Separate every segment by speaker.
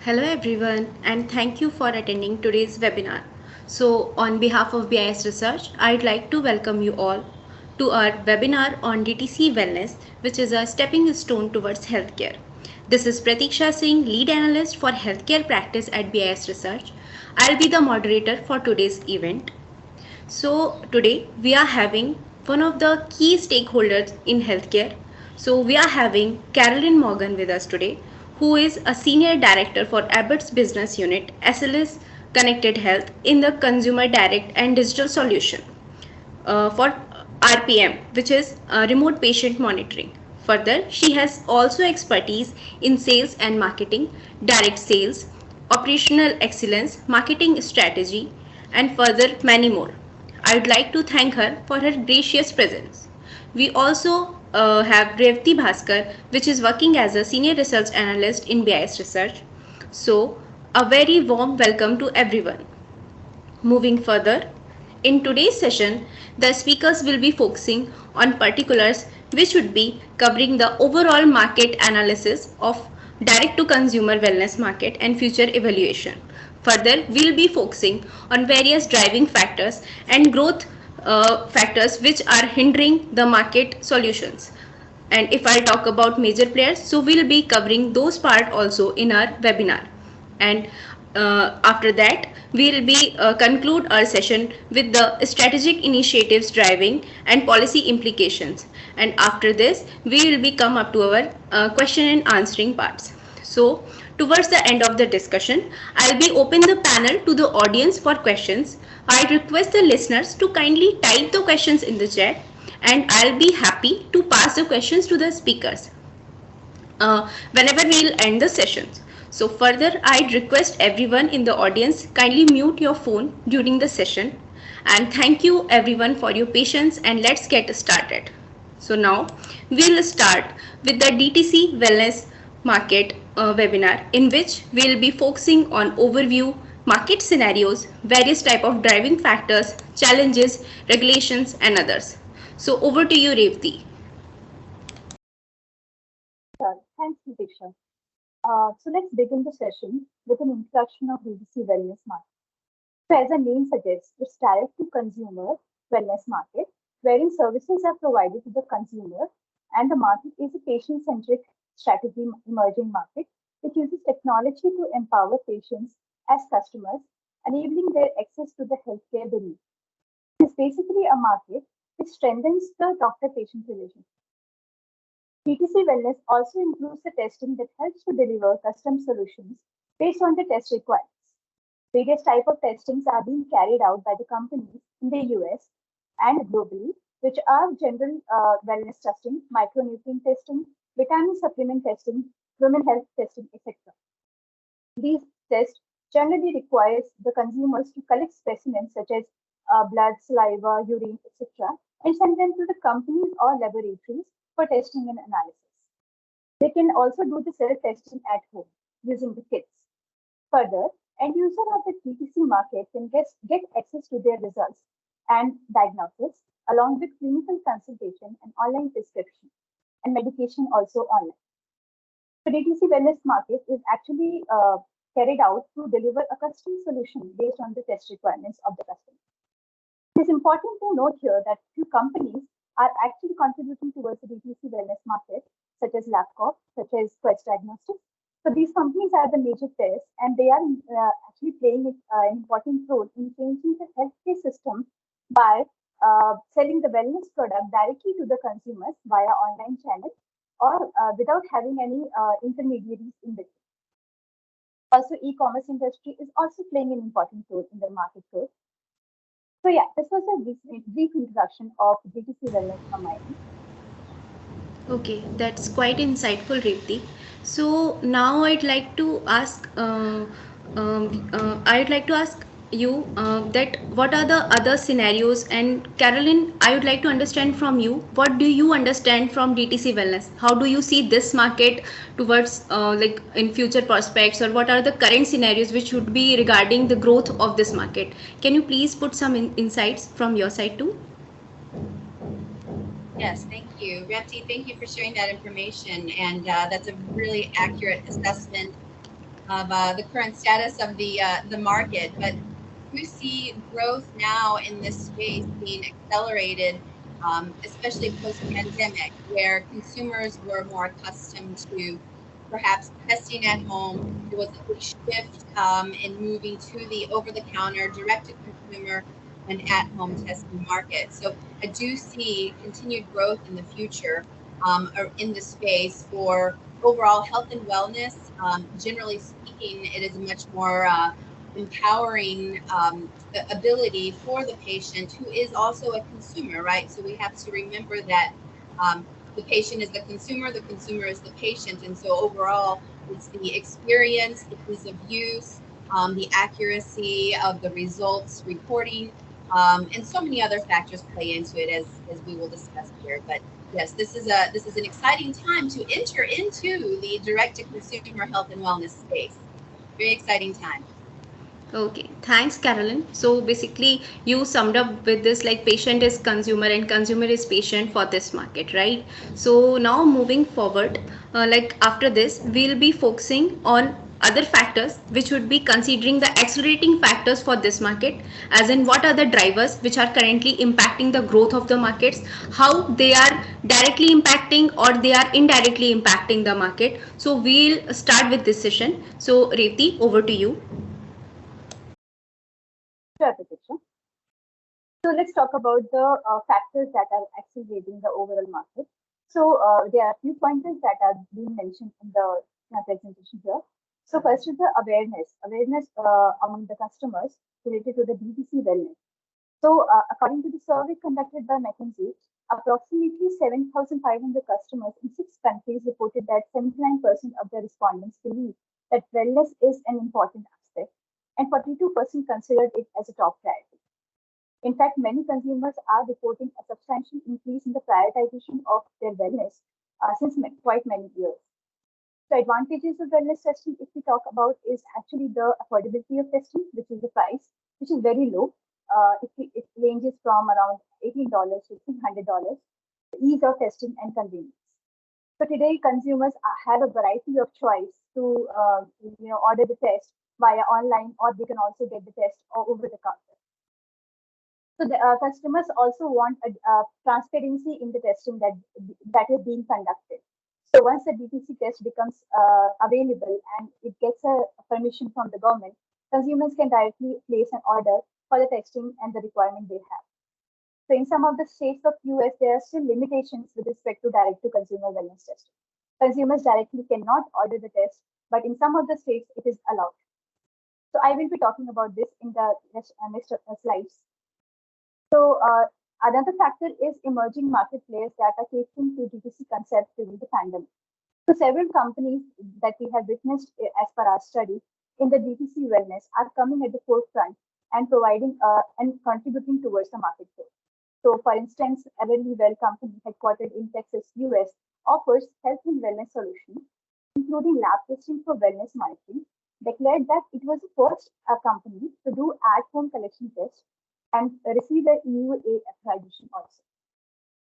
Speaker 1: Hello everyone, and thank you for attending today's webinar. So on behalf of BIS Research, I'd like to welcome you all to our webinar on DTC Wellness, which is a stepping stone towards healthcare. This is Pratiksha Singh, lead analyst for healthcare practice at BIS Research. I'll be the moderator for today's event. So today we are having one of the key stakeholders in healthcare. So we are having Carolyn Morgan with us today, who is a senior director for Abbott's business unit SLS Connected Health in the Consumer Direct and Digital Solution for RPM, which is remote patient monitoring. Further, she has also expertise in sales and marketing, direct sales, operational excellence, marketing strategy, and further many more. I would like to thank her for her gracious presence. We also have Revati Bhaskar, which is working as a senior research analyst in BIS Research. So, a very warm welcome to everyone. Moving further, in today's session, the speakers will be focusing on particulars which would be covering the overall market analysis of direct to consumer wellness market and future evaluation. Further, we'll be focusing on various driving factors and growth factors which are hindering the market solutions. And if I talk about major players, so we'll be covering those part also in our webinar. And after that, we'll be conclude our session with the strategic initiatives driving and policy implications. And after this, we will be come up to our question and answering parts. So towards the end of the discussion, I'll be open the panel to the audience for questions. I request the listeners to kindly type the questions in the chat, and I'll be happy to pass the questions to the speakers whenever we'll end the sessions. So further, I'd request everyone in the audience kindly mute your phone during the session. And thank you everyone for your patience, and let's get started. So now we'll start with the DTC Wellness Market webinar, in which we'll be focusing on overview, market scenarios, various type of driving factors, challenges, regulations, and others. So over to you, Revati.
Speaker 2: Sure. Thanks, Pratiksha. So let's begin the session with an introduction of DTC Wellness Market. So as the name suggests, it's direct to consumer wellness market, wherein services are provided to the consumer, and the market is a patient-centric strategy emerging market which uses technology to empower patients as customers, enabling their access to the healthcare they need. It's basically a market which strengthens the doctor-patient relationship. DTC Wellness also includes the testing that helps to deliver custom solutions based on the test requirements. Various types of testings are being carried out by the companies in the US and globally, which are general wellness testing, micronutrient testing, vitamin supplement testing, women health testing, etc. These tests generally requires the consumers to collect specimens such as blood, saliva, urine, etc., and send them to the companies or laboratories for testing and analysis. They can also do the self-testing at home using the kits. Further, end user of the DTC market can get access to their results and diagnosis along with clinical consultation and online prescription and medication also online. The DTC wellness market is actually carried out to deliver a custom solution based on the test requirements of the customer. It is important to note here that few companies are actually contributing towards the DTC wellness market, such as LabCorp, such as Quest Diagnostics. So these companies are the major players, and they are actually playing an important role in changing the healthcare system by selling the wellness product directly to the consumers via online channels or without having any intermediaries in between. Also, e-commerce industry is also playing an important role in the market growth. So yeah, this was a brief introduction of DTC wellness from my end.
Speaker 1: Okay, that's quite insightful, Revati. So now I'd like to ask you that what are the other scenarios? And Carolyn, I would like to understand from you, what do you understand from DTC wellness? How do you see this market towards like in future prospects, or what are the current scenarios which would be regarding the growth of this market? Can you please put some insights from your side too?
Speaker 3: Yes, thank you. Repti, thank you for sharing that information. And that's a really accurate assessment the current status of the market, but we see growth now in this space being accelerated, especially post-pandemic, where consumers were more accustomed to perhaps testing at home. There was a big shift in moving to the over-the-counter, direct-to-consumer, and at-home testing market. So I do see continued growth in the future in the space for overall health and wellness. Generally speaking, it is a much more empowering ability for the patient who is also a consumer, right? So we have to remember that the patient is the consumer is the patient. And so overall, it's the experience, the ease of use, the accuracy of the results reporting, and so many other factors play into it as we will discuss here. But yes, this is an exciting time to enter into the direct-to-consumer health and wellness space. Very exciting time.
Speaker 1: Okay, thanks, Carolyn. So basically, you summed up with this like patient is consumer and consumer is patient for this market, right? So now moving forward, like after this, we'll be focusing on other factors which would be considering the accelerating factors for this market, as in what are the drivers which are currently impacting the growth of the markets, how they are directly impacting or they are indirectly impacting the market. So we'll start with this session. So Revti, over to you.
Speaker 2: Sure, Pratiksha. So let's talk about the factors that are accelerating the overall market. So there are a few pointers that are being mentioned in the presentation here. So first is the awareness among the customers related to the DTC wellness. So according to the survey conducted by McKinsey, approximately 7,500 customers in 6 countries reported that 79% of the respondents believe that wellness is an important aspect, and 42% considered it as a top priority. In fact, many consumers are reporting a substantial increase in the prioritization of their wellness since quite many years. The advantages of wellness testing, if we talk about, is actually the affordability of testing, which is the price, which is very low. It ranges from around $18 to $300. The ease of testing and convenience. So today, consumers have a variety of choice to order the test via online, or they can also get the test over the counter. So the customers also want a transparency in the testing that is being conducted. So once the DTC test becomes available and it gets a permission from the government, consumers can directly place an order for the testing and the requirement they have. So in some of the states of US, there are still limitations with respect to direct-to-consumer wellness testing. Consumers directly cannot order the test, but in some of the states, it is allowed. So I will be talking about this in the next slides. So another factor is emerging market players that are catering to DTC concepts during the pandemic. So several companies that we have witnessed as per our study in the DTC wellness are coming at the forefront and providing and contributing towards the market growth. So for instance, Everlywell company headquartered in Texas, US, offers health and wellness solutions, including lab testing for wellness monitoring, declared that it was the first company to do at-home collection tests and received the EUA accreditation also.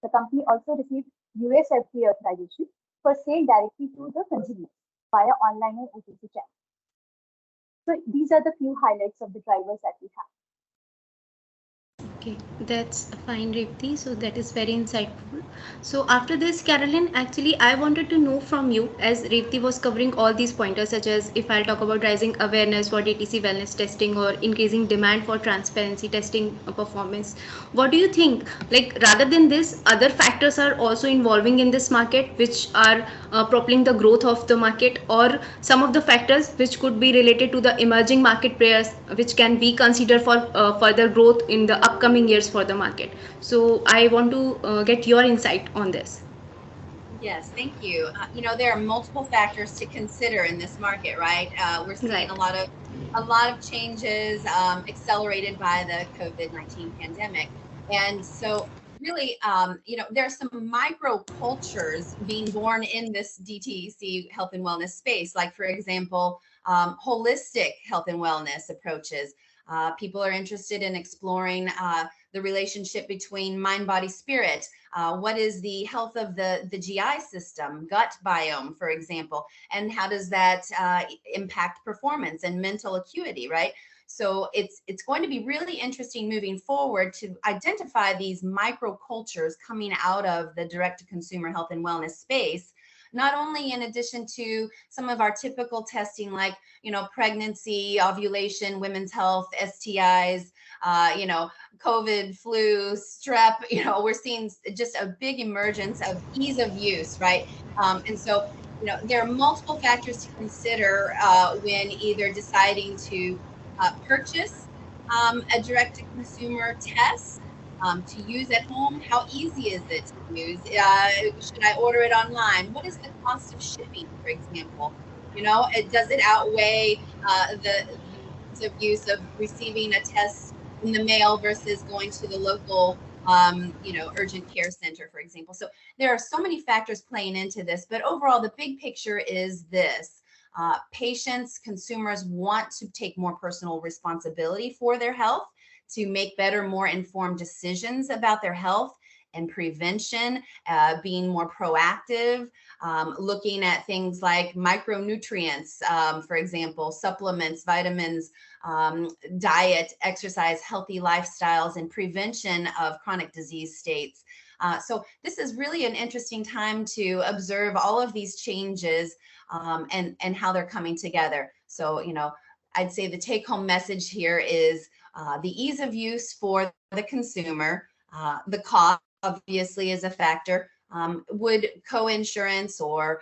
Speaker 2: The company also received US FDA authorization for sale directly to the consumers via online and OTC channels. So these are the few highlights of the drivers that we have.
Speaker 1: Okay, that's fine, Revti. So that is very insightful. So after this, Carolyn, actually, I wanted to know from you, as Revti was covering all these pointers, such as if I'll talk about rising awareness for DTC wellness testing or increasing demand for transparency testing performance. What do you think? Like rather than this, other factors are also involving in this market, which are propelling the growth of the market, or some of the factors which could be related to the emerging market players, which can be considered for further growth in the upcoming years for the market. So I want to get your insight on this.
Speaker 3: Yes, thank you. There are multiple factors to consider in this market, right? We're seeing
Speaker 1: Right.
Speaker 3: a lot of changes accelerated by the COVID-19 pandemic, and so really, there are some micro cultures being born in this DTC health and wellness space. Like for example, holistic health and wellness approaches. People are interested in exploring the relationship between mind, body, spirit. What is the health of the GI system, gut biome, for example, and how does that impact performance and mental acuity, right? So it's going to be really interesting moving forward to identify these microcultures coming out of the direct-to-consumer health and wellness space, not only in addition to some of our typical testing like, pregnancy, ovulation, women's health, STIs, COVID, flu, strep, we're seeing just a big emergence of ease of use, right? And so, there are multiple factors to consider when either deciding to purchase a direct-to-consumer test to use at home. How easy is it to use? Should I order it online? What is the cost of shipping, for example? Does it outweigh the ease of use of receiving a test in the mail versus going to the local urgent care center, for example? So there are so many factors playing into this, but overall, the big picture is this. Patients, consumers want to take more personal responsibility for their health, to make better, more informed decisions about their health and prevention, being more proactive, looking at things like micronutrients, for example, supplements, vitamins, diet, exercise, healthy lifestyles, and prevention of chronic disease states. So this is really an interesting time to observe all of these changes and how they're coming together. So, I'd say the take-home message here is the ease of use for the consumer, the cost obviously is a factor. Would co-insurance or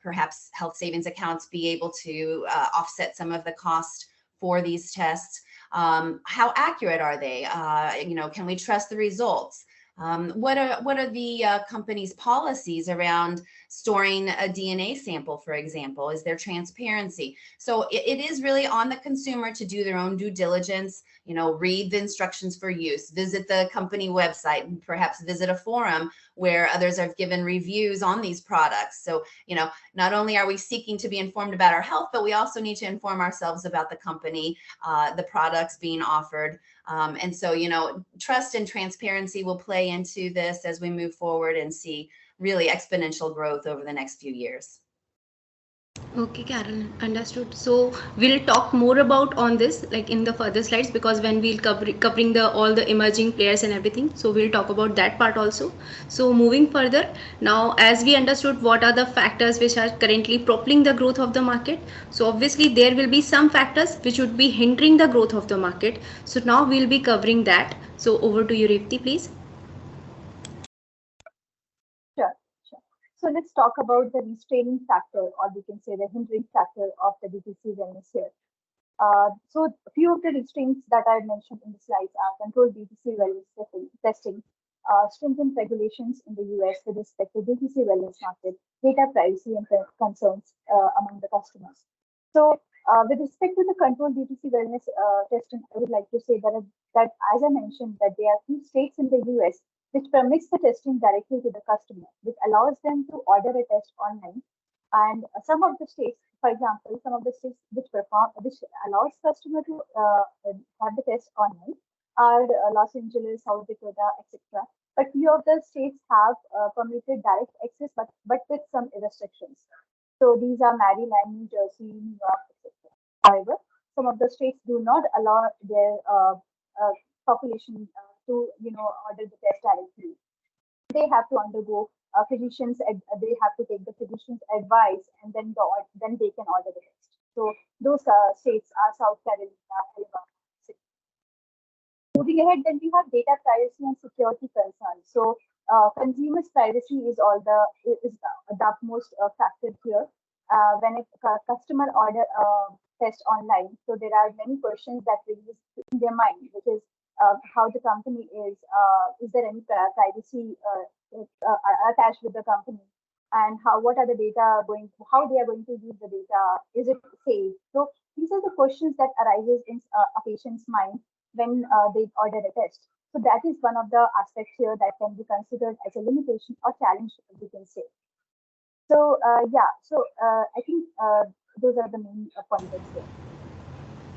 Speaker 3: perhaps health savings accounts be able to offset some of the cost for these tests? How accurate are they? Can we trust the results? What are the company's policies around storing a DNA sample, for example? Is there transparency? So it is really on the consumer to do their own due diligence, read the instructions for use, visit the company website, and perhaps visit a forum where others have given reviews on these products. So, not only are we seeking to be informed about our health, but we also need to inform ourselves about the company, the products being offered. And so, trust and transparency will play into this as we move forward and see really exponential growth over the next few years.
Speaker 1: Okay, Karen, understood. So we'll talk more about on this like in the further slides, because when we'll covering the all the emerging players and everything, so we'll talk about that part also. So moving further, now as we understood what are the factors which are currently propelling the growth of the market, so obviously there will be some factors which would be hindering the growth of the market. So now we'll be covering that. So over to you, Revati, please.
Speaker 2: Sure. So let's talk about the restraining factor, or we can say the hindering factor of the DTC wellness here. So a few of the restraints that I mentioned in the slides are controlled DTC wellness testing, stringent regulations in the US with respect to DTC wellness market, data privacy and concerns among the customers. So with respect to the controlled DTC wellness testing, I would like to say that as I mentioned, that there are few states in the US which permits the testing directly to the customer, which allows them to order a test online. And some of the states, for example, some of the states which allows customer to have the test online are Los Angeles, South Dakota, etc. But few of the states have permitted direct access, but with some restrictions. So these are Maryland, New Jersey, New York, etc. However, some of the states do not allow their population to order the test directly. They have to undergo physicians. They have to take the physician's advice, and then they can order the test. So those states are South Carolina, Alabama. Moving ahead, then we have data privacy and security concerns. So consumers' privacy is the utmost factor here. When a customer order test online, so there are many questions that raise in their mind, which is how the company is there any privacy attached with the company, and what are the data how they are going to use the data, is it safe? So these are the questions that arises in a patient's mind when they order a test. So that is one of the aspects here that can be considered as a limitation or challenge, we can say. So I think those are the main pointers here.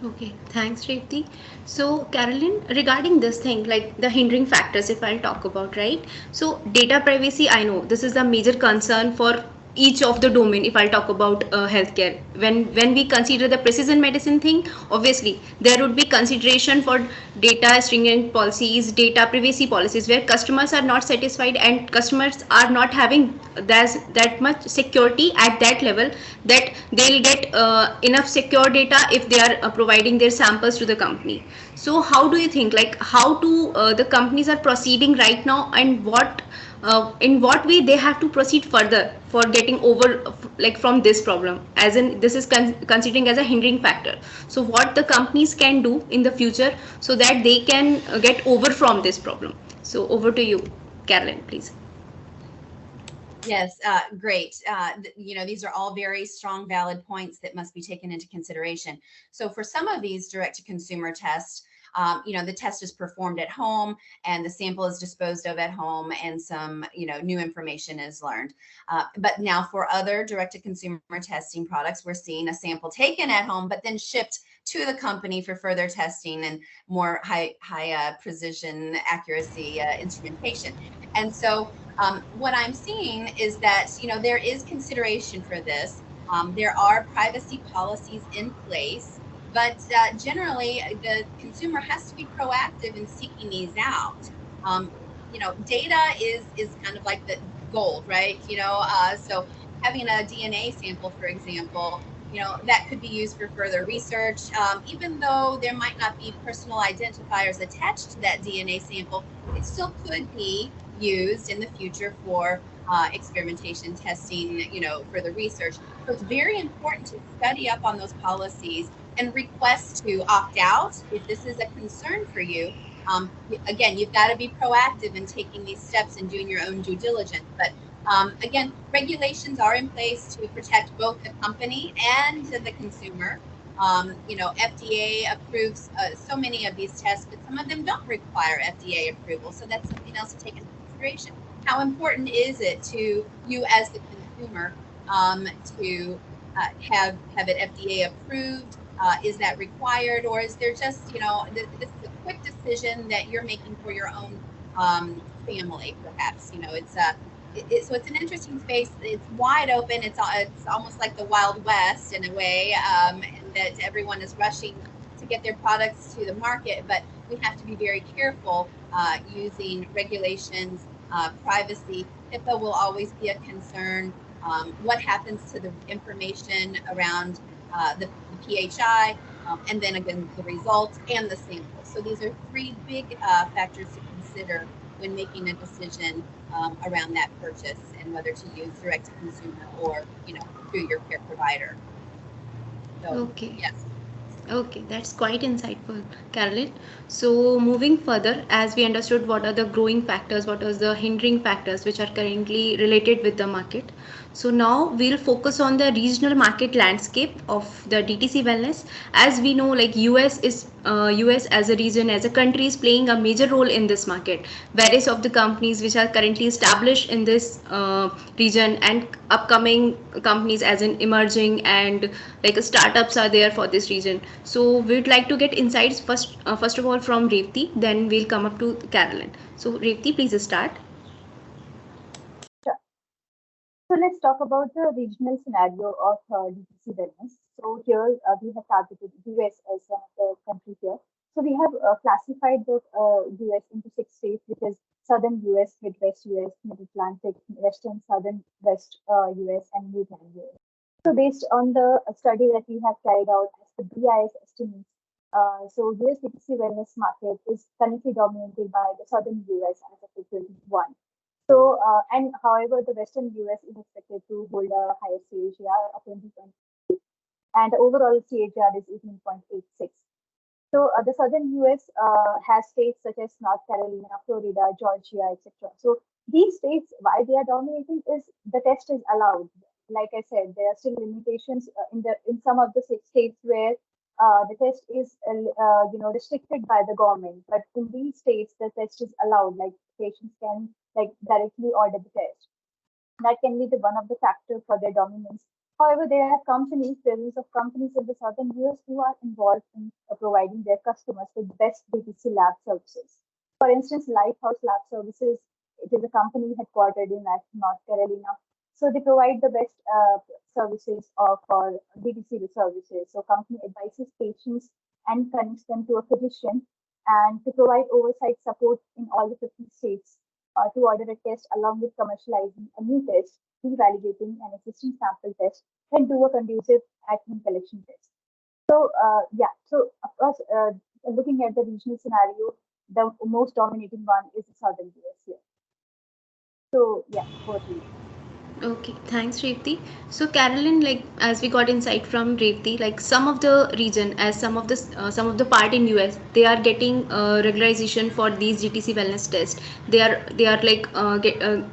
Speaker 1: Okay, thanks, Revti. So, Carolyn, regarding this thing, like the hindering factors, if I'll talk about, right? So, data privacy, I know this is a major concern for each of the domain. If I'll talk about healthcare, when we consider the precision medicine thing, obviously there would be consideration for data stringent policies, data privacy policies, where customers are not satisfied and customers are not having that much security at that level that they'll get enough secure data if they are providing their samples to the company. So how do you think, like how to the companies are proceeding right now, and what in what way they have to proceed further for getting over like from this problem, as in this is considering as a hindering factor. So what the companies can do in the future so that they can get over from this problem. So over to you, Carolyn, please.
Speaker 3: Yes, great. These are all very strong, valid points that must be taken into consideration. So for some of these direct-to-consumer tests, the test is performed at home and the sample is disposed of at home and some, new information is learned. But now for other direct-to-consumer testing products, we're seeing a sample taken at home, but then shipped to the company for further testing and more high precision accuracy instrumentation. And so what I'm seeing is that, there is consideration for this. There are privacy policies in place, but generally the consumer has to be proactive in seeking these out. Data is kind of like the gold, right? So having a DNA sample, for example, that could be used for further research. Even though there might not be personal identifiers attached to that DNA sample, it still could be used in the future for experimentation, testing, for the research. So it's very important to study up on those policies and request to opt out if this is a concern for you. Again, you've got to be proactive in taking these steps and doing your own due diligence. But again, regulations are in place to protect both the company and the consumer. FDA approves so many of these tests, but some of them don't require FDA approval. So that's something else to take into consideration. How important is it to you as the consumer to have it FDA approved? Is that required, or is there just this is a quick decision that you're making for your own family, perhaps? So it's an interesting space. It's wide open. It's almost like the Wild West in a way, and that everyone is rushing to get their products to the market. But we have to be very careful using regulations, privacy. HIPAA will always be a concern. What happens to the information around the PHI, and then again the results and the sample. So these are three big factors to consider when making a decision around that purchase and whether to use direct to consumer or through your care provider. So
Speaker 1: Okay.
Speaker 3: yes.
Speaker 1: Okay, that's quite insightful, Carolyn. So, moving further, as we understood what are the growing factors, what are the hindering factors which are currently related with the market. So, now we'll focus on the regional market landscape of the DTC wellness. As we know, like US as a region, as a country, is playing a major role in this market. Various of the companies which are currently established in this region, and upcoming companies as in emerging and like startups are there for this region. So we'd like to get insights first of all from Revti, then we'll come up to Carolyn. So Revti, please start.
Speaker 2: Sure. So let's talk about the regional scenario of DTC wellness. So here we have targeted US as one of the countries here. So we have classified the US into 6 states, which is Southern US, Midwest US, Mid Atlantic, Western, Southern West US, and Midland US. So based on the study that we have carried out as the BIS estimates, so US DTC wellness market is currently dominated by the Southern US as of 2021. So, and however, the Western US is expected to hold a higher CAGR of 2020, and the overall CAGR is 18.86. So, the southern US has states such as North Carolina, Florida, Georgia, etc. So, these states, why they are dominating is the test is allowed. Like I said, there are still limitations in some of the 6 states where the test is restricted by the government. But in these states, the test is allowed. Like patients can like directly order the test. That can be the one of the factors for their dominance However, there are presence of companies in the southern US who are involved in providing their customers with best DTC lab services. For instance, Lighthouse Lab Services, it is a company headquartered in North Carolina. So they provide the best services for DTC services. So company advises patients and connects them to a physician and to provide oversight support in all the 50 states to order a test along with commercializing a new test, revalidating an existing sample test, and do a conducive at-home collection test. So, so of course, looking at the regional scenario, the most dominating one is the southern US here. So, yeah, over to you.
Speaker 1: Okay, thanks, Revti. So, Carolyn, like as we got insight from Revti, like some of the region, as some of the part in US, they are getting regularization for these DTC wellness tests. They are like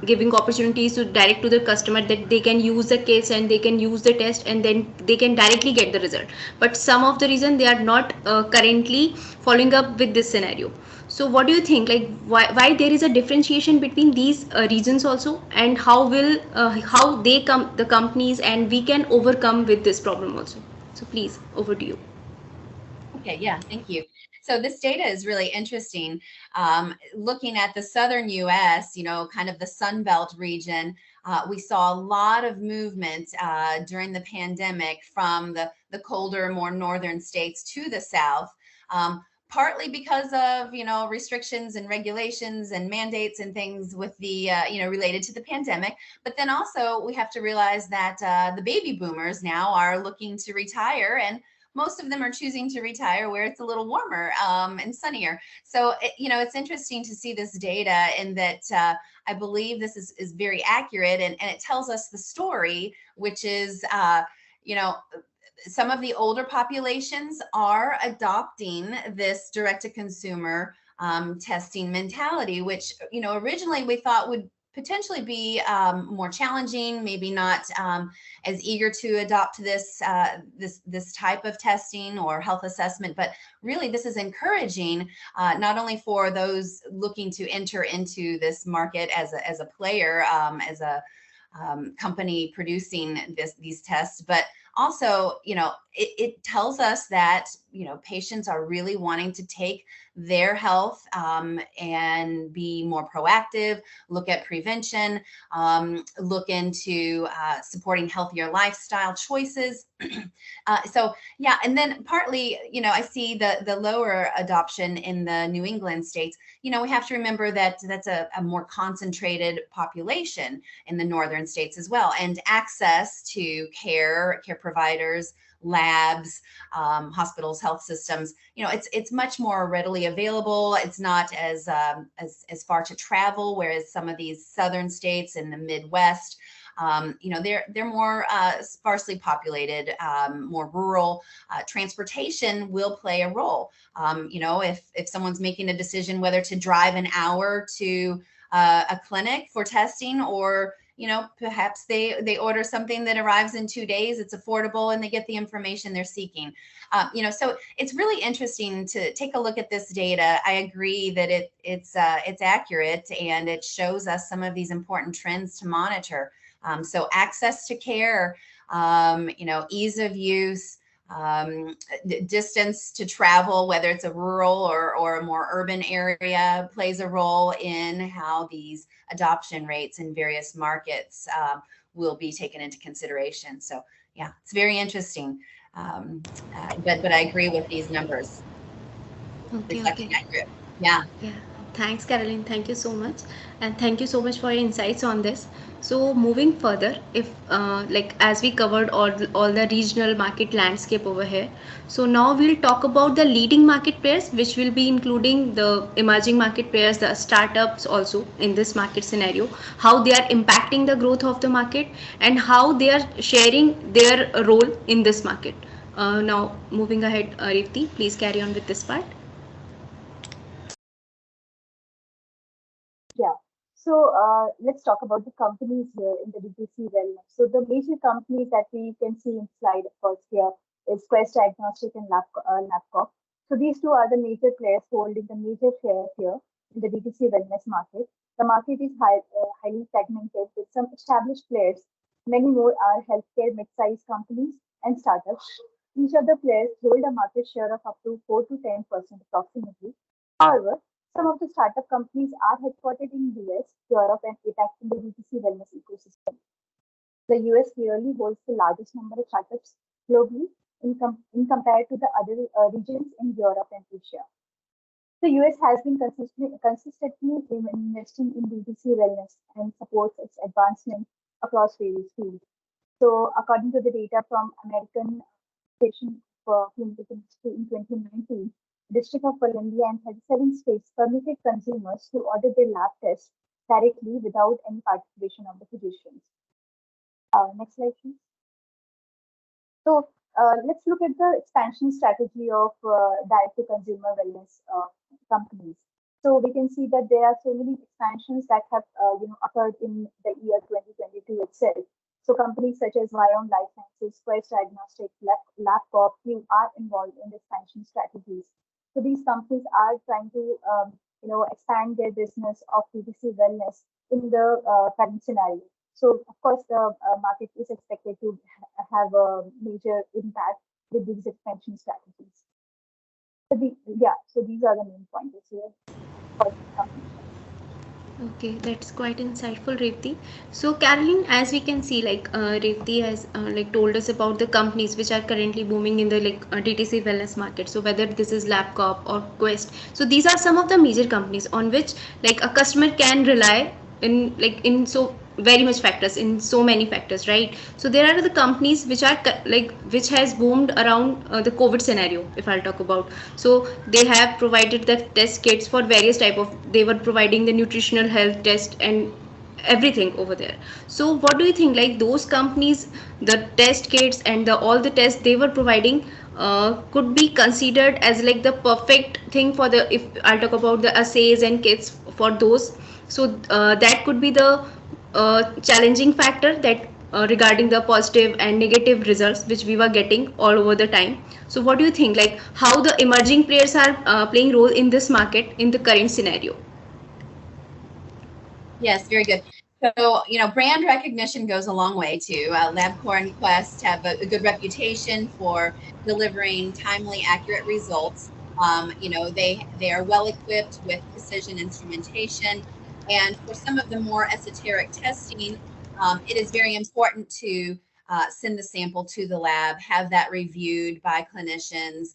Speaker 1: giving opportunities to direct to the customer that they can use the kits and they can use the test and then they can directly get the result. But some of the reason they are not currently following up with this scenario. So what do you think, like why there is a differentiation between these regions also, and how they come the companies and we can overcome with this problem also? So please, over to you.
Speaker 3: Okay, yeah, thank you. So this data is really interesting. Looking at the southern U.S., kind of the Sun Belt region, we saw a lot of movement during the pandemic from the colder, more northern states to the south. Partly because of restrictions and regulations and mandates and things with the related to the pandemic, but then also we have to realize that the baby boomers now are looking to retire, and most of them are choosing to retire where it's a little warmer and sunnier. So it's interesting to see this data, and that I believe this is very accurate, and it tells us the story, which is you know some of the older populations are adopting this direct to consumer testing mentality, which originally we thought would potentially be more challenging, maybe not as eager to adopt this type of testing or health assessment. But really, this is encouraging not only for those looking to enter into this market as a player, as a company producing these tests, but also, it tells us that, patients are really wanting to take their health and be more proactive, look at prevention, look into supporting healthier lifestyle choices. So yeah, and then partly, I see the lower adoption in the New England states. We have to remember that that's a more concentrated population in the northern states as well, and access to care providers, labs, hospitals, health systems. It's much more readily available. It's not as far to travel, whereas some of these southern states in the Midwest, they're more sparsely populated, more rural. Transportation will play a role. If someone's making a decision whether to drive an hour to a clinic for testing, or perhaps they order something that arrives in 2 days, it's affordable, and they get the information they're seeking. So it's really interesting to take a look at this data. I agree that it's accurate, and it shows us some of these important trends to monitor. So access to care, ease of use, distance to travel, whether it's a rural or a more urban area, plays a role in how these adoption rates in various markets will be taken into consideration. So yeah, it's very interesting. But I agree with these numbers.
Speaker 1: Okay,
Speaker 3: Reflecting
Speaker 1: okay.
Speaker 3: accurate. Yeah.
Speaker 1: Yeah, thanks, Caroline. Thank you so much, and thank you so much for your insights on this. So, moving further, if like as we covered all the regional market landscape over here, so now we'll talk about the leading market players, which will be including the emerging market players, the startups also in this market scenario, how they are impacting the growth of the market, and how they are sharing their role in this market. Now, moving ahead, Rifti, please carry on with this part.
Speaker 2: Yeah. So let's talk about the companies here in the DTC wellness. So the major companies that we can see in slide, of course, here is Quest Diagnostic and Labcorp. So these two are the major players holding the major share here in the DTC wellness market. The market is highly segmented with some established players Many more are healthcare mid-sized companies and startups. Each of the players hold a market share of up to 4 to 10% approximately. However, some of the startup companies are headquartered in US, Europe, and APAC in the DTC wellness ecosystem. The US clearly holds the largest number of startups globally in compared to the other regions in Europe and Asia. The US has been consistently investing in DTC wellness and supports its advancement across various fields. So, according to the data from American Association for Clinical Chemistry in 2019, District of Columbia and 37 states permitted consumers to order their lab tests directly without any participation of the physicians. Next slide, please. So let's look at the expansion strategy of direct-to-consumer wellness companies. So we can see that there are so many expansions that have occurred in the year 2022 itself. So companies such as Vion Life Sciences, Quest Diagnostics, LabCorp, are involved in the expansion strategies. So these companies are trying to expand their business of DTC wellness in the current scenario. So, of course, the market is expected to have a major impact with these expansion strategies. So these are the main pointers here for the company.
Speaker 1: Okay, that's quite insightful, Revti. So, Caroline, as we can see, like Revti has like told us about the companies which are currently booming in the DTC wellness market. So, whether this is LabCorp or Quest, so these are some of the major companies on which like a customer can rely in so very much factors, in so many factors, right? So there are the companies which are which has boomed around the COVID scenario, if I'll talk about. So they have provided the test kits for various type of, they were providing the nutritional health test and everything over there. So what do you think, like those companies, the test kits and the all the tests they were providing could be considered as like the perfect thing for the, if I'll talk about the assays and kits for those. So that could be the challenging factor that regarding the positive and negative results which we were getting all over the time. So what do you think, like how the emerging players are playing role in this market in the current scenario?
Speaker 3: Yes, very good. So, brand recognition goes a long way too. LabCorp and Quest have a good reputation for delivering timely, accurate results. They are well equipped with precision instrumentation, and for some of the more esoteric testing, it is very important to send the sample to the lab, have that reviewed by clinicians,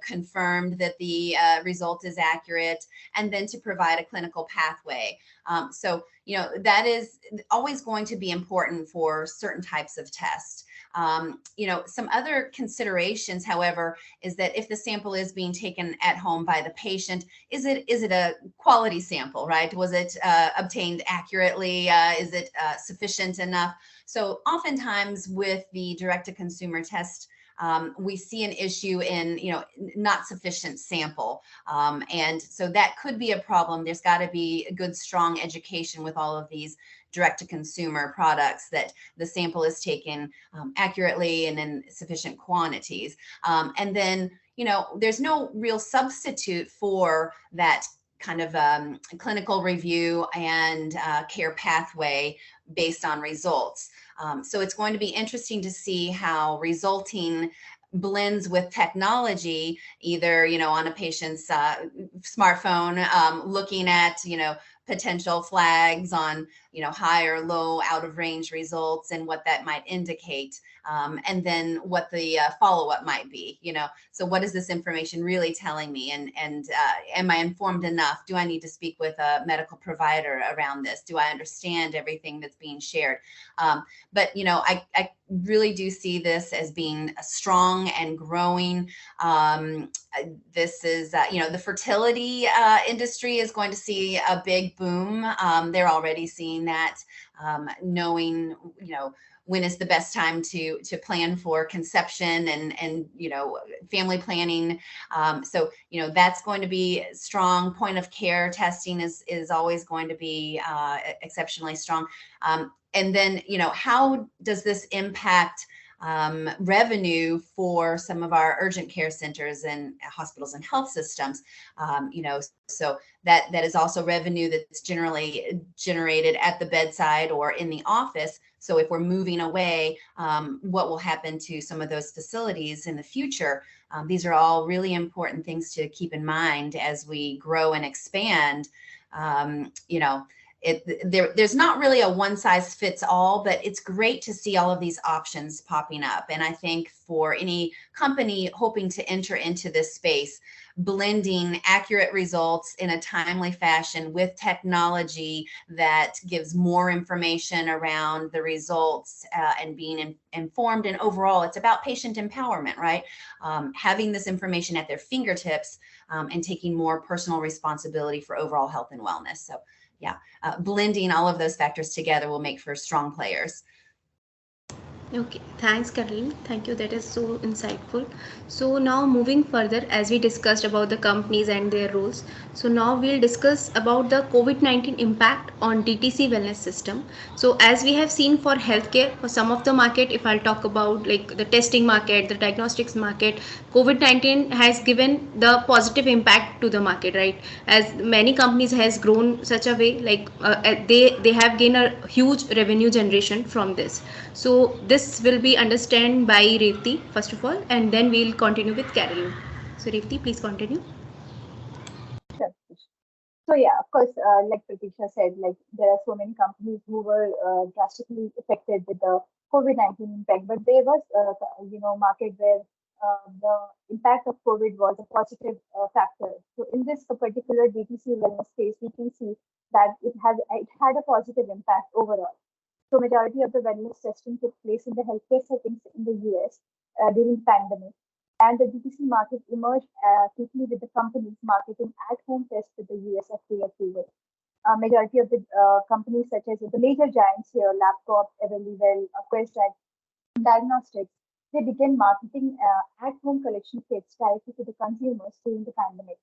Speaker 3: confirmed that the result is accurate, and then to provide a clinical pathway. That is always going to be important for certain types of tests. Some other considerations, however, is that if the sample is being taken at home by the patient, is it a quality sample, right? Was it obtained accurately? Is it sufficient enough? So oftentimes with the direct-to-consumer test, we see an issue in, not sufficient sample. And so that could be a problem. There's got to be a good, strong education with all of these direct-to-consumer products that the sample is taken accurately and in sufficient quantities. And then, there's no real substitute for that kind of clinical review and care pathway based on results. So it's going to be interesting to see how resulting blends with technology, either, on a patient's smartphone, looking at, potential flags on, high or low out of range results and what that might indicate. And then what the follow-up might be, so what is this information really telling me? And am I informed enough? Do I need to speak with a medical provider around this? Do I understand everything that's being shared? But, I really do see this as being a strong and growing. This is, the fertility industry is going to see a big boom. They're already seeing that, knowing, when is the best time to plan for conception and family planning. So that's going to be strong. Point of care testing is always going to be exceptionally strong. And then how does this impact revenue for some of our urgent care centers and hospitals and health systems. So that is also revenue that's generally generated at the bedside or in the office. So if we're moving away, what will happen to some of those facilities in the future? These are all really important things to keep in mind as we grow and expand. There's not really a one size fits all, but it's great to see all of these options popping up. And I think for any company hoping to enter into this space, blending accurate results in a timely fashion with technology that gives more information around the results and being informed. And overall, it's about patient empowerment, right? Having this information at their fingertips and taking more personal responsibility for overall health and wellness. So yeah, blending all of those factors together will make for strong players.
Speaker 1: Okay, thanks Caroline. Thank you. That is so insightful. So now moving further, as we discussed about the companies and their roles. So now we'll discuss about the COVID-19 impact on DTC wellness system. So as we have seen for healthcare, for some of the market, if I'll talk about like the testing market, the diagnostics market, COVID-19 has given the positive impact to the market, right? As many companies has grown such a way, like they have gained a huge revenue generation from this. So this will be understood by Revati first of all, and then we'll continue with Caroline. So Revati, please continue.
Speaker 2: Sure. So yeah, of course, like Pratisha said, like there are so many companies who were drastically affected with the COVID-19 impact, but there was, market where the impact of COVID was a positive factor. So in this particular DTC wellness space, we can see that it had a positive impact overall. So majority of the wellness testing took place in the healthcare settings in the US during the pandemic. And the DTC market emerged quickly with the companies marketing at-home tests with the US FDA approval. Majority of the companies such as the major giants here, LabCorp, Everlywell, Quest Diagnostics, they began marketing at-home collection kits directly to the consumers during the pandemic.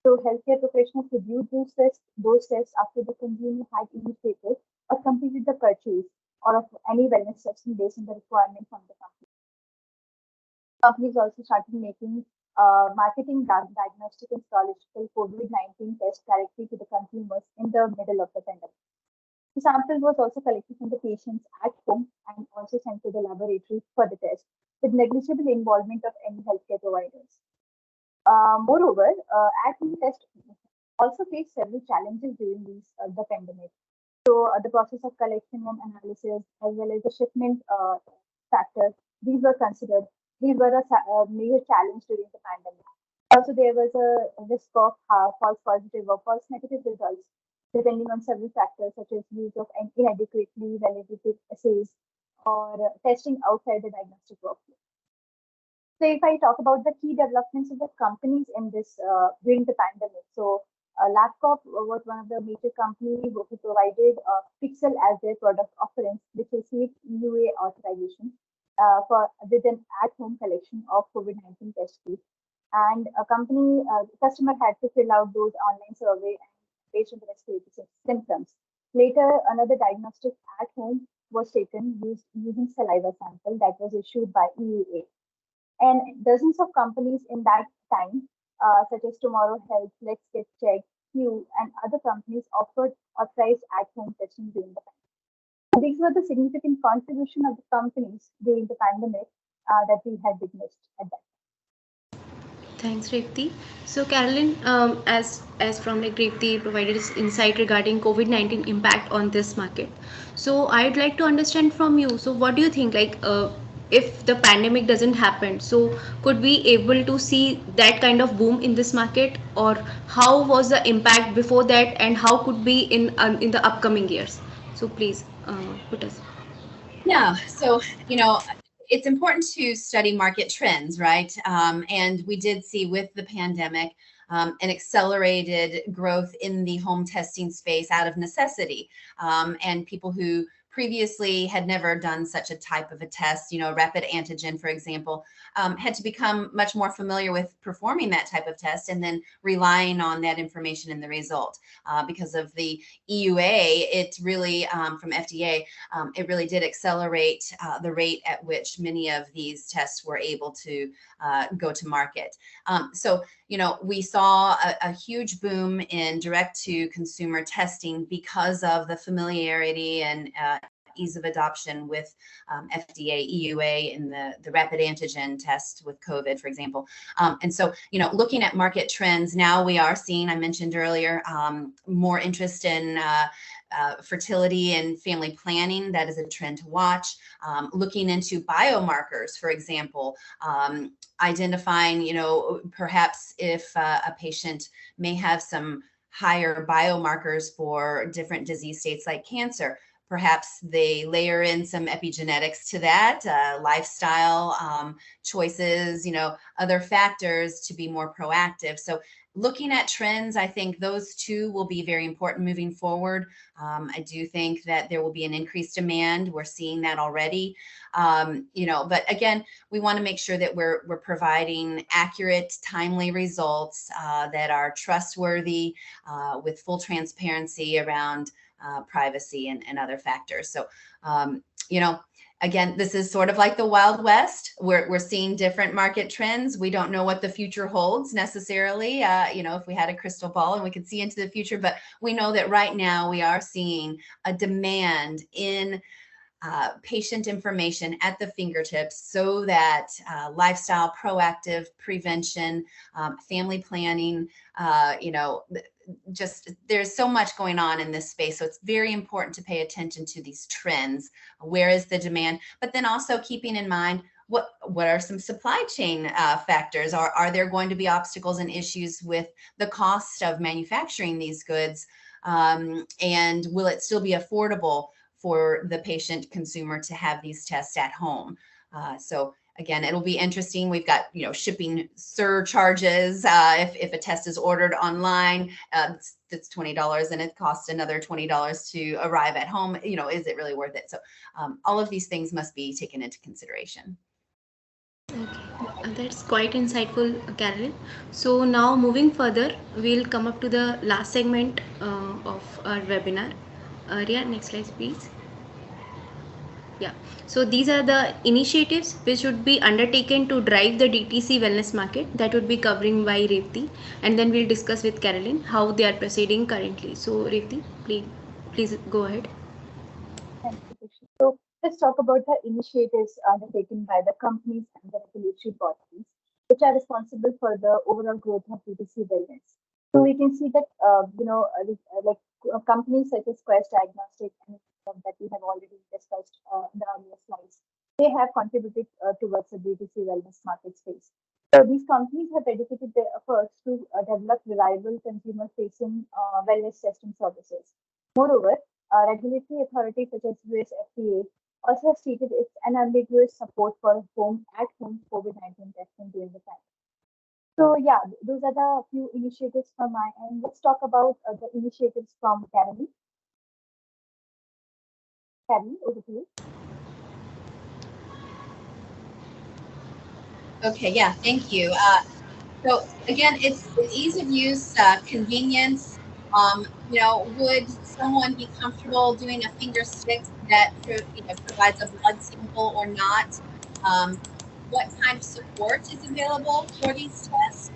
Speaker 2: So healthcare professionals reviewed those tests after the consumer had initiated or completed the purchase or of any wellness testing based on the requirement from the company. Companies also started making marketing diagnostic and serological COVID-19 tests directly to the consumers in the middle of the pandemic. The sample was also collected from the patients at home and also sent to the laboratory for the test with negligible involvement of any healthcare providers. Moreover, at-home tests also faced several challenges during the pandemic. So the process of collection and analysis, as well as the shipment factors, these were considered. These were a major challenge during the pandemic. Also, there was a risk of false positive or false negative results, depending on several factors such as use of inadequately validated assays or testing outside the diagnostic workflow. So if I talk about the key developments of the companies in this during the pandemic, so LabCorp was one of the major companies who provided Pixel as their product offerings, which received EUA authorization for with an at-home collection of COVID-19 test kits. And a customer had to fill out those online survey based on the respiratory symptoms. Later, another diagnostic at home was taken using saliva sample that was issued by EUA. And dozens of companies in that time, such as Tomorrow Health, Let's Get Checked, Q, and other companies offered authorized at-home testing during the pandemic. These were the significant contribution of the companies during the pandemic that we had witnessed at that time.
Speaker 1: Thanks, Revati. So, Caroline, as from like Revati provided insight regarding COVID-19 impact on this market. So, I'd like to understand from you. So, what do you think? Like, if the pandemic doesn't happen, so could we able to see that kind of boom in this market, or how was the impact before that, and how could be in the upcoming years? So, please put us.
Speaker 3: Yeah. So it's important to study market trends, right? And we did see with the pandemic an accelerated growth in the home testing space out of necessity, and people who previously had never done such a type of a test, rapid antigen, for example, had to become much more familiar with performing that type of test and then relying on that information in the result. Because of the EUA, it really, from FDA, it really did accelerate the rate at which many of these tests were able to go to market. So, we saw a huge boom in direct to consumer testing because of the familiarity and ease of adoption with FDA, EUA, and the rapid antigen test with COVID, for example. And so, looking at market trends, now we are seeing, I mentioned earlier, more interest in fertility and family planning. That is a trend to watch. Looking into biomarkers, for example, identifying, perhaps if a patient may have some higher biomarkers for different disease states like cancer. Perhaps they layer in some epigenetics to that, lifestyle choices, other factors to be more proactive. So looking at trends, I think those two will be very important moving forward. I do think that there will be an increased demand. We're seeing that already. But again, we want to make sure that we're providing accurate, timely results that are trustworthy with full transparency around privacy and other factors. So, again, this is sort of like the Wild West. We're seeing different market trends. We don't know what the future holds necessarily, if we had a crystal ball and we could see into the future, but we know that right now we are seeing a demand in patient information at the fingertips so that lifestyle, proactive prevention, family planning, just there's so much going on in this space. So it's very important to pay attention to these trends. Where is the demand? But then also keeping in mind, what are some supply chain factors? Are there going to be obstacles and issues with the cost of manufacturing these goods? And will it still be affordable for the patient consumer to have these tests at home? So again, it'll be interesting. We've got, shipping surcharges. If a test is ordered online, it's $20 and it costs another $20 to arrive at home. Is it really worth it? So all of these things must be taken into consideration.
Speaker 1: Okay, that's quite insightful, Carolyn. So now moving further, we'll come up to the last segment of our webinar. Ria, next slide, please. Yeah, so these are the initiatives which would be undertaken to drive the DTC wellness market, that would be covering by Revti, and then we'll discuss with Carolyn how they are proceeding currently. So Revti, please go ahead.
Speaker 2: Thank you, Krishna. So let's talk about the initiatives undertaken by the companies and the regulatory bodies, which are responsible for the overall growth of DTC wellness. So we can see that, companies such as Quest Diagnostic and that we have already discussed in the earlier slides, they have contributed towards the DTC wellness market space. So these companies have dedicated their efforts to develop reliable consumer-facing wellness testing services. Moreover, regulatory authorities such as US FDA also have stated its unambiguous support for at-home COVID-19 testing during the time. So yeah, those are the few initiatives from my end. Let's talk about the initiatives from Carolyn. Carolyn, over to you.
Speaker 3: Okay, yeah, thank you. So again, it's ease of use, convenience. Would someone be comfortable doing a finger stick that provides a blood sample or not? What kind of support is available for these tests?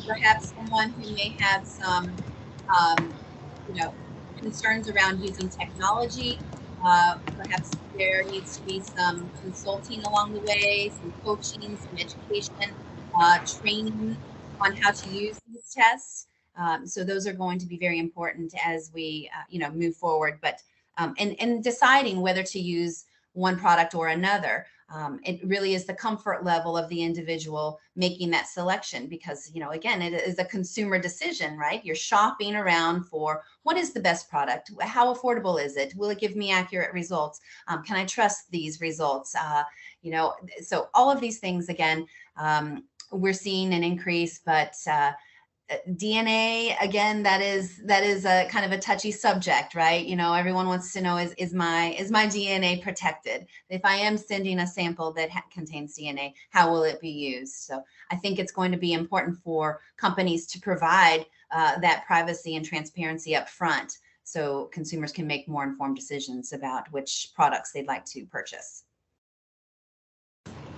Speaker 3: Perhaps someone who may have some, concerns around using technology. Perhaps there needs to be some consulting along the way, some coaching, some education, training on how to use these tests. So those are going to be very important as we, move forward. But and deciding whether to use one product or another. It really is the comfort level of the individual making that selection because, again, it is a consumer decision, right? You're shopping around for what is the best product? How affordable is it? Will it give me accurate results? Can I trust these results? So all of these things, again, we're seeing an increase, but DNA, again, that is a kind of a touchy subject, right? Everyone wants to know, is my DNA protected? If I am sending a sample that contains DNA, how will it be used? So I think it's going to be important for companies to provide that privacy and transparency up front, so consumers can make more informed decisions about which products they'd like to purchase.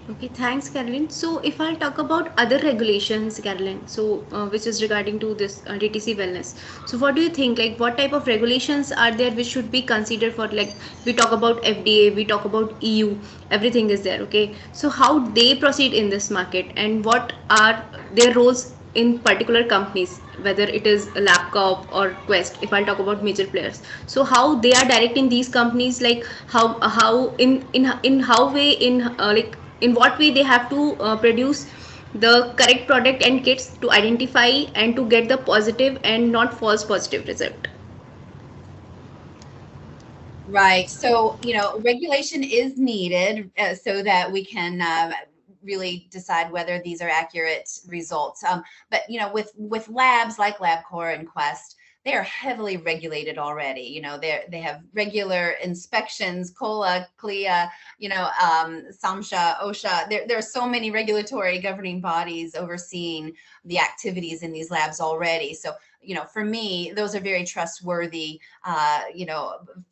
Speaker 1: Okay, thanks, Carolyn. So, if I'll talk about other regulations, Carolyn, so which is regarding to this DTC wellness. So, what do you think? Like, what type of regulations are there which should be considered for? Like, we talk about FDA, we talk about EU, everything is there. Okay, so how they proceed in this market, and what are their roles in particular companies, whether it is laptop or Quest, if I'll talk about major players. So how they are directing these companies, like how in how way, in like in what way they have to produce the correct product and kits to identify and to get the positive and not false positive result.
Speaker 3: Right. So, regulation is needed so that we can really decide whether these are accurate results. But, with labs like LabCorp and Quest, they are heavily regulated already. They have regular inspections, COLA, CLIA, SAMHSA, OSHA. There are so many regulatory governing bodies overseeing the activities in these labs already. So, for me, those are very trustworthy,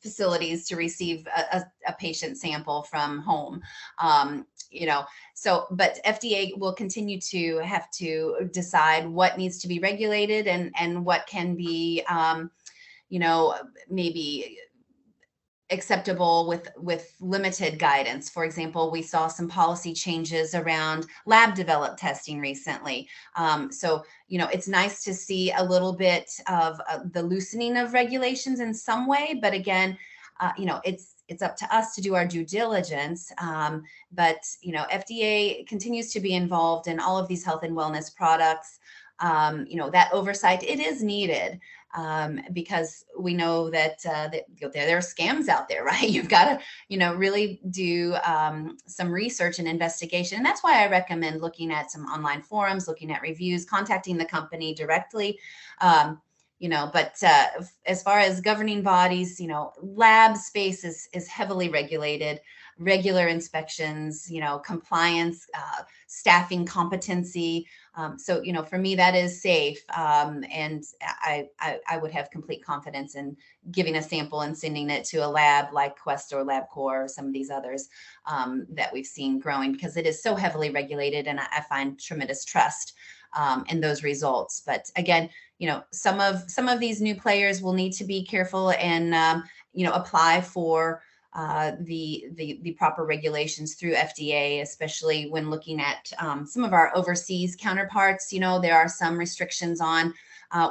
Speaker 3: facilities to receive a patient sample from home. But FDA will continue to have to decide what needs to be regulated and what can be, maybe acceptable with limited guidance. For example, we saw some policy changes around lab developed testing recently. So, it's nice to see a little bit of the loosening of regulations in some way, but again, it's up to us to do our due diligence. But, FDA continues to be involved in all of these health and wellness products. That oversight, it is needed. Because we know that there are scams out there, right? You've got to, really do some research and investigation. And that's why I recommend looking at some online forums, looking at reviews, contacting the company directly. But as far as governing bodies, lab space is heavily regulated, regular inspections, compliance, staffing competency. So, for me, that is safe. And I would have complete confidence in giving a sample and sending it to a lab like Quest or LabCorp or some of these others that we've seen growing, because it is so heavily regulated, and I find tremendous trust in those results. But again, some of these new players will need to be careful and, apply for the proper regulations through FDA, especially when looking at some of our overseas counterparts. There are some restrictions on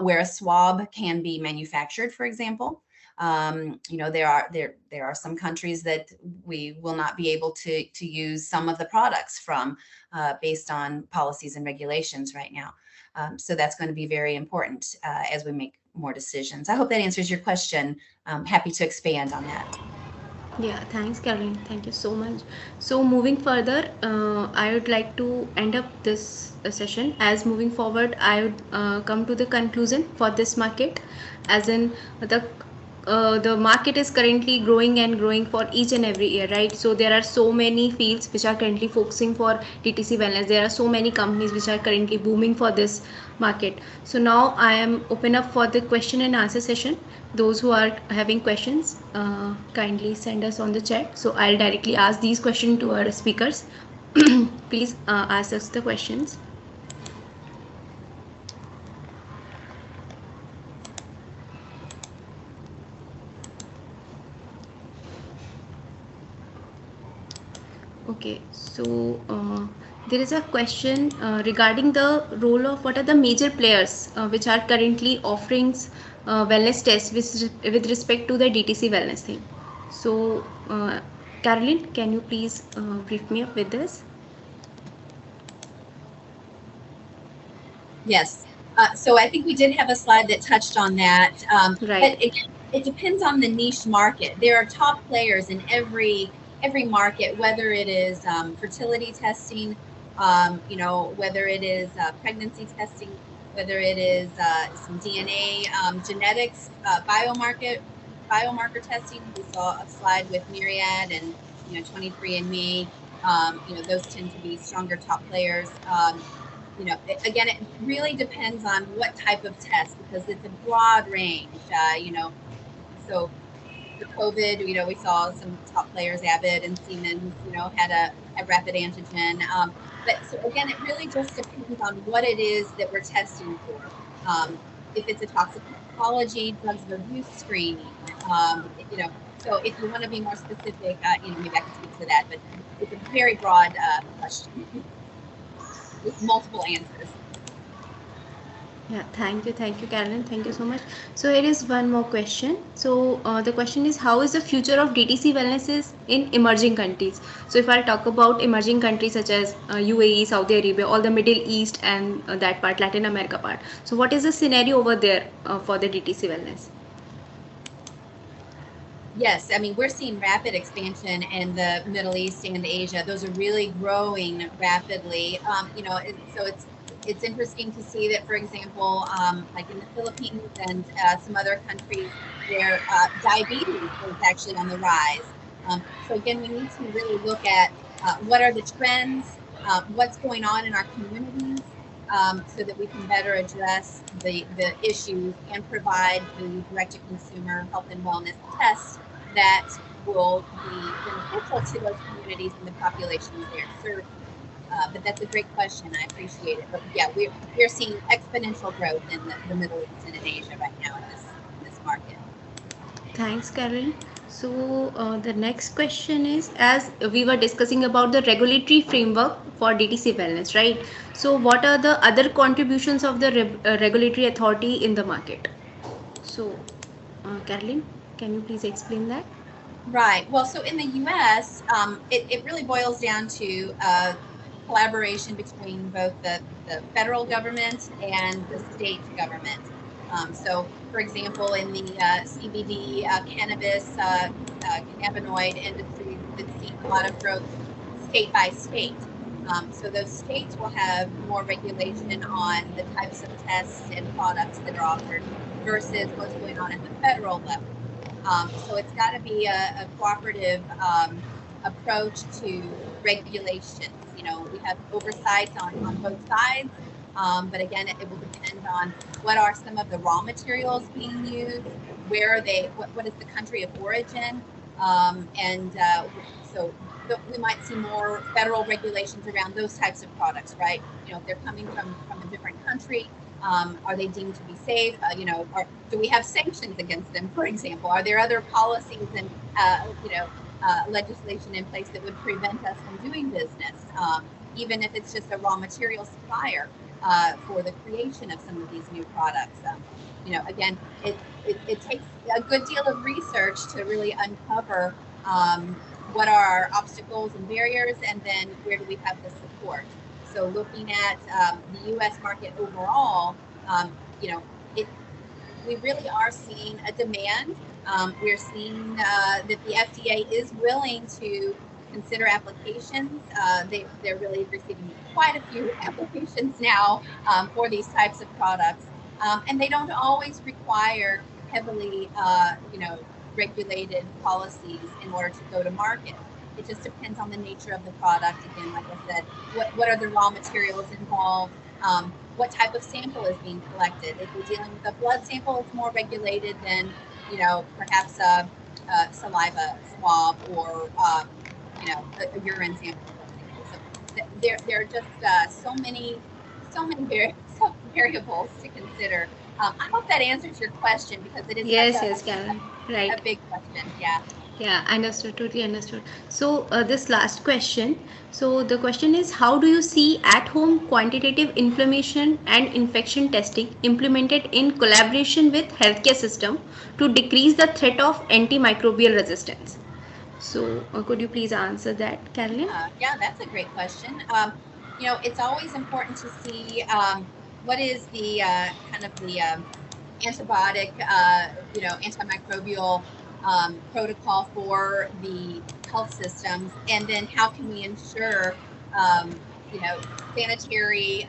Speaker 3: where a swab can be manufactured, for example. There are some countries that we will not be able to use some of the products from based on policies and regulations right now. So that's going to be very important as we make more decisions. I hope that answers your question. I'm happy to expand on that.
Speaker 1: Yeah, thanks, Caroline. Thank you so much. So, moving further, I would like to end up this session. As moving forward, I would come to the conclusion for this market, as in the market is currently growing and growing for each and every year, right? So there are so many fields which are currently focusing for DTC wellness. There are so many companies which are currently booming for this market. So now I am open up for the question and answer session. Those who are having questions, kindly send us on the chat. So I'll directly ask these questions to our speakers. Please ask us the questions. Okay, so there is a question regarding the role of what are the major players which are currently offering wellness tests with respect to the DTC wellness thing. So, Caroline, can you please brief me up with this?
Speaker 3: Yes. So I think we did have a slide that touched on that.
Speaker 1: Right.
Speaker 3: But it depends on the niche market. There are top players in every market, whether it is fertility testing, whether it is pregnancy testing, whether it is some DNA, genetics, biomarker testing. We saw a slide with Myriad and 23andMe. Those tend to be stronger top players. Again, it really depends on what type of test, because it's a broad range. So for COVID, we saw some top players, Abbott and Siemens, had a rapid antigen. But so again, it really just depends on what it is that we're testing for. If it's a toxicology, drugs of abuse screening, so if you want to be more specific, maybe I can speak to that, but it's a very broad question with multiple answers.
Speaker 1: Yeah, thank you, Carolyn. Thank you so much. So here is one more question. So the question is, how is the future of DTC wellness is in emerging countries? So if I talk about emerging countries such as UAE, Saudi Arabia, all the Middle East and that part, Latin America part. So what is the scenario over there for the DTC wellness?
Speaker 3: Yes, I mean, we're seeing rapid expansion in the Middle East and Asia. Those are really growing rapidly. So it's interesting to see that, for example, like in the Philippines and some other countries where diabetes is actually on the rise. So again, we need to really look at what are the trends, what's going on in our communities, so that we can better address the issues and provide the direct-to-consumer health and wellness tests that will be beneficial to those communities and the populations they're serving. But that's a great question. I appreciate it. But yeah, we're seeing exponential growth in the Middle East and in Asia right now in this market.
Speaker 1: Thanks, Karen. So the next question is, as we were discussing about the regulatory framework for DTC wellness, right? So what are the other contributions of the regulatory authority in the market? So, Caroline, can you please explain that?
Speaker 3: Right. Well, so in the U.S., it really boils down to collaboration between both the federal government and the state government. So, for example, in the CBD cannabis cannabinoid industry, we've been seeing a lot of growth state by state. So those states will have more regulation on the types of tests and products that are offered versus what's going on at the federal level. So it's got to be a cooperative approach to regulations. We have oversight on both sides, but again, it will depend on what are some of the raw materials being used, where are they, what is the country of origin, so we might see more federal regulations around those types of products, right? If they're coming from a different country, are they deemed to be safe? Do we have sanctions against them, for example? Are there other policies and legislation in place that would prevent us from doing business, even if it's just a raw material supplier for the creation of some of these new products? Again, it takes a good deal of research to really uncover what are our obstacles and barriers, and then where do we have the support. So looking at the U.S. market overall, we really are seeing a demand. We're seeing that the FDA is willing to consider applications. They're really receiving quite a few applications now for these types of products, and they don't always require heavily, regulated policies in order to go to market. It just depends on the nature of the product. Again, like I said, what are the raw materials involved? What type of sample is being collected? If we're dealing with a blood sample, it's more regulated than, perhaps a saliva swab or, a urine sample. So there are just so many variables to consider. I hope that answers your question, because it is
Speaker 1: right.
Speaker 3: a big question. Yeah.
Speaker 1: Yeah, understood, totally understood. So this last question. So the question is, how do you see at-home quantitative inflammation and infection testing implemented in collaboration with healthcare system to decrease the threat of antimicrobial resistance? So could you please answer that, Carolyn?
Speaker 3: Yeah, that's a great question. It's always important to see what is the kind of the antibiotic, antimicrobial protocol for the health systems, and then how can we ensure sanitary,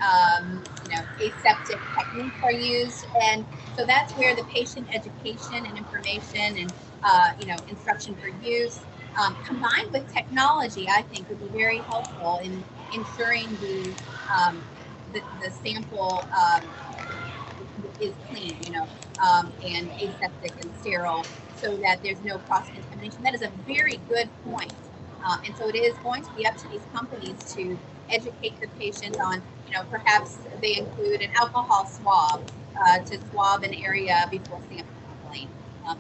Speaker 3: aseptic techniques are used. And so that's where the patient education and information and, instruction for use, combined with technology, I think would be very helpful in ensuring the sample is clean, and aseptic and sterile, so that there's no cross contamination. That is a very good point. And so it is going to be up to these companies to educate the patient on, perhaps they include an alcohol swab to swab an area before sampling.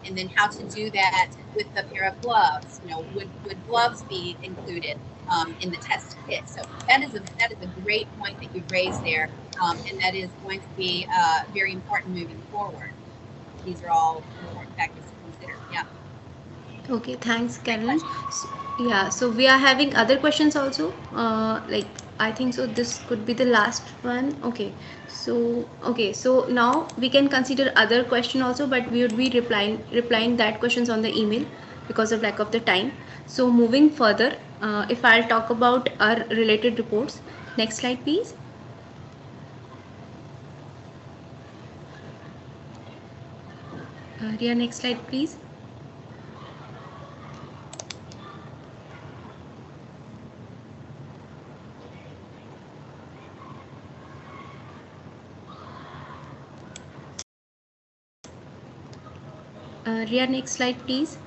Speaker 3: And then how to do that with a pair of gloves. Would gloves be included in the test kit? So that is a great point that you've raised there, and that is going to be very important moving forward. These are all important factors to consider. Yeah.
Speaker 1: Okay, thanks,
Speaker 3: Great
Speaker 1: Carolyn.
Speaker 3: question.
Speaker 1: Yeah, so we are having other questions also. I think so. This could be the last one. So now we can consider other question also, but we would be replying that questions on the email because of lack of the time. So moving further, if I'll talk about our related reports. Next slide, please. Ria, next slide, please. Ria, next slide, please.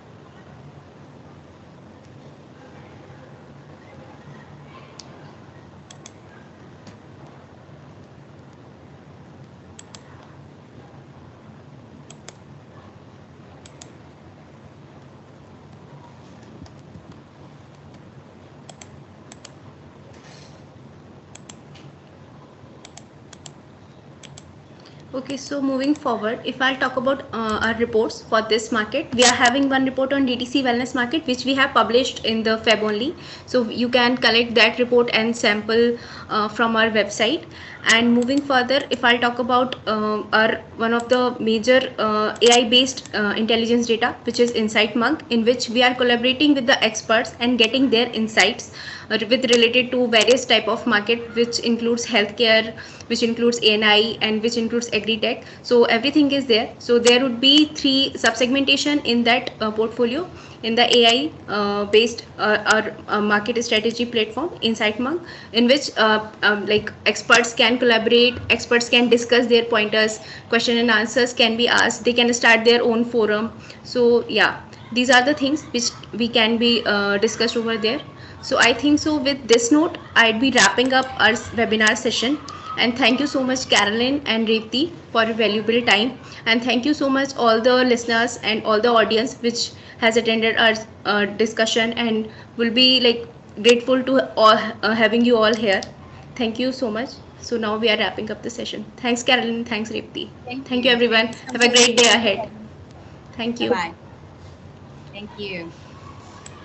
Speaker 1: Okay, so moving forward, if I'll talk about our reports for this market, we are having one report on DTC Wellness Market, which we have published in the Feb only. So you can collect that report and sample from our website. And moving further, if I'll talk about our one of the major AI-based intelligence data, which is Insight Monk, in which we are collaborating with the experts and getting their insights with related to various type of market, which includes healthcare, which includes ANI, and which includes agri-tech. So everything is there. So there would be three subsegmentation in that portfolio in the AI based our market strategy platform Insight Monk, in which like experts can collaborate, experts can discuss their pointers, question and answers can be asked, they can start their own forum. So yeah, these are the things which we can be discussed over there. So I think so with this note, I'd be wrapping up our webinar session. And thank you so much, Carolyn and Reepti, for your valuable time. And thank you so much, all the listeners and all the audience which has attended our discussion, and will be like grateful to all having you all here. Thank you so much. So now we are wrapping up the session. Thanks, Carolyn. Thanks, Reepti.
Speaker 3: Thank
Speaker 1: Thank you,
Speaker 3: you.
Speaker 1: everyone.
Speaker 3: Thank you so
Speaker 1: Have a
Speaker 3: much.
Speaker 1: great day
Speaker 2: Thank you,
Speaker 1: ahead.
Speaker 2: Kevin.
Speaker 1: Thank
Speaker 3: Bye
Speaker 1: you.
Speaker 3: bye. Thank you.